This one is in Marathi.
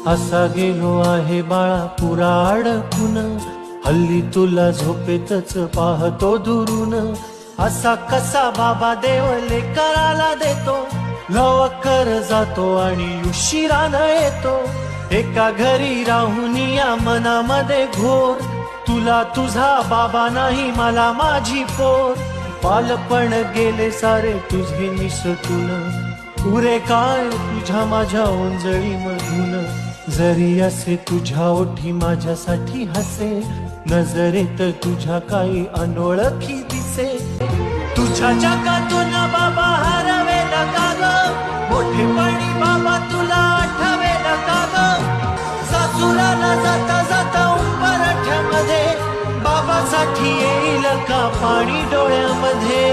असा गेलो आहे बाळा पुरा अडकून, हल्ली तुला झोपेतच पाहतो दुरून. असा कसा बाबा देव लेकराला देतो, लवकर जातो आणि उशिरानं येतो. एका घरी राहून या मनामध्ये घोर, तुला तुझा बाबा नाही मला माझी पोर. बालपण गेले सारे तुझे निसटून, पुरे काय तुझ्या माझ्या ओंजळी मधून. जरी असे तुझ्या ओठी माझ्यासाठी हसे, नजरेत तुझ्या काही अनोळखी दिसे. तुझ्या जगातून बाबा हरवेल का ग, मोठेपणी बाबा तुला आठवेल का ग. सासुराला जाता जाता उंबरठ्यामध्ये, बाबासाठी येईल का पाणी डोळ्यामध्ये.